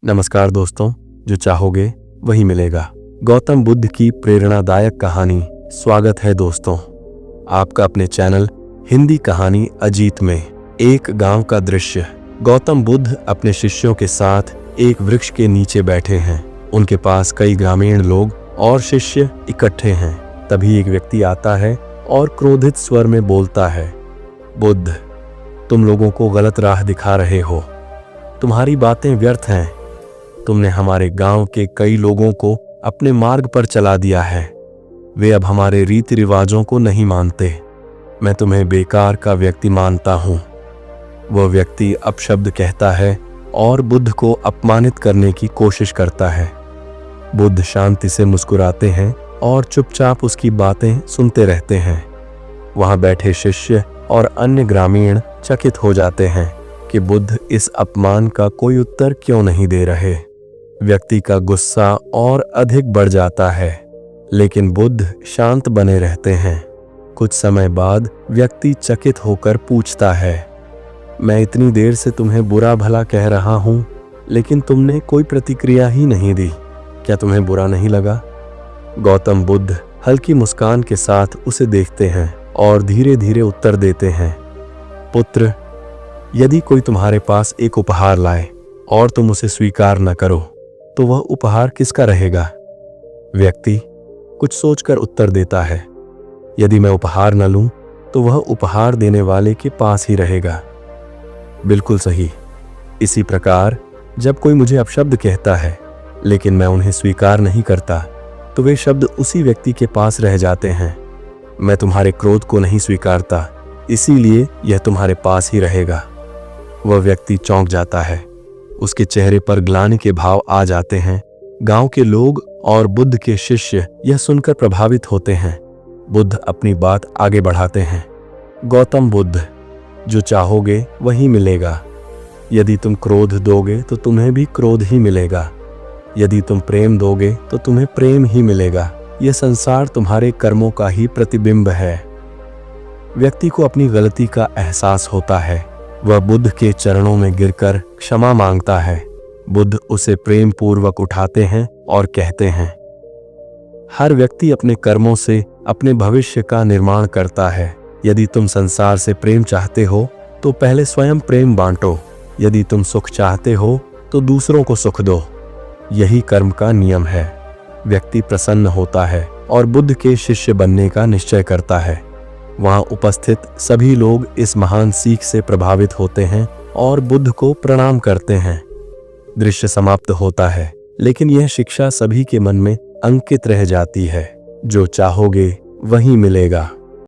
नमस्कार दोस्तों, जो चाहोगे वही मिलेगा। गौतम बुद्ध की प्रेरणादायक कहानी। स्वागत है दोस्तों आपका अपने चैनल हिंदी कहानी अजीत में। एक गांव का दृश्य। गौतम बुद्ध अपने शिष्यों के साथ एक वृक्ष के नीचे बैठे हैं। उनके पास कई ग्रामीण लोग और शिष्य इकट्ठे हैं। तभी एक व्यक्ति आता है और क्रोधित स्वर में बोलता है, बुद्ध, तुम लोगों को गलत राह दिखा रहे हो। तुम्हारी बातें व्यर्थ हैं। तुमने हमारे गांव के कई लोगों को अपने मार्ग पर चला दिया है। वे अब हमारे रीति रिवाजों को नहीं मानते। मैं तुम्हें बेकार का व्यक्ति मानता हूं। वह व्यक्ति अपशब्द कहता है और बुद्ध को अपमानित करने की कोशिश करता है। बुद्ध शांति से मुस्कुराते हैं और चुपचाप उसकी बातें सुनते रहते हैं। वहां बैठे शिष्य और अन्य ग्रामीण चकित हो जाते हैं कि बुद्ध इस अपमान का कोई उत्तर क्यों नहीं दे रहे। व्यक्ति का गुस्सा और अधिक बढ़ जाता है, लेकिन बुद्ध शांत बने रहते हैं। कुछ समय बाद व्यक्ति चकित होकर पूछता है, मैं इतनी देर से तुम्हें बुरा भला कह रहा हूं, लेकिन तुमने कोई प्रतिक्रिया ही नहीं दी। क्या तुम्हें बुरा नहीं लगा? गौतम बुद्ध हल्की मुस्कान के साथ उसे देखते हैं और धीरे धीरे उत्तर देते हैं, पुत्र, यदि कोई तुम्हारे पास एक उपहार लाए और तुम उसे स्वीकार न करो, तो वह उपहार किसका रहेगा? व्यक्ति कुछ सोचकर उत्तर देता है, यदि मैं उपहार न लूं, तो वह उपहार देने वाले के पास ही रहेगा। बिल्कुल सही। इसी प्रकार जब कोई मुझे अपशब्द कहता है, लेकिन मैं उन्हें स्वीकार नहीं करता, तो वे शब्द उसी व्यक्ति के पास रह जाते हैं। मैं तुम्हारे क्रोध को नहीं स्वीकारता, इसीलिए यह तुम्हारे पास ही रहेगा। वह व्यक्ति चौंक जाता है। उसके चेहरे पर ग्लानि के भाव आ जाते हैं। गांव के लोग और बुद्ध के शिष्य यह सुनकर प्रभावित होते हैं। बुद्ध अपनी बात आगे बढ़ाते हैं, गौतम बुद्ध, जो चाहोगे वही मिलेगा। यदि तुम क्रोध दोगे तो तुम्हें भी क्रोध ही मिलेगा। यदि तुम प्रेम दोगे तो तुम्हें प्रेम ही मिलेगा। यह संसार तुम्हारे कर्मों का ही प्रतिबिंब है। व्यक्ति को अपनी गलती का एहसास होता है। वह बुद्ध के चरणों में गिरकर क्षमा मांगता है। बुद्ध उसे प्रेम पूर्वक उठाते हैं और कहते हैं, हर व्यक्ति अपने कर्मों से अपने भविष्य का निर्माण करता है। यदि तुम संसार से प्रेम चाहते हो तो पहले स्वयं प्रेम बांटो। यदि तुम सुख चाहते हो तो दूसरों को सुख दो। यही कर्म का नियम है। व्यक्ति प्रसन्न होता है और बुद्ध के शिष्य बनने का निश्चय करता है। वहां उपस्थित सभी लोग इस महान सीख से प्रभावित होते हैं और बुद्ध को प्रणाम करते हैं। दृश्य समाप्त होता है, लेकिन यह शिक्षा सभी के मन में अंकित रह जाती है, जो चाहोगे वही मिलेगा।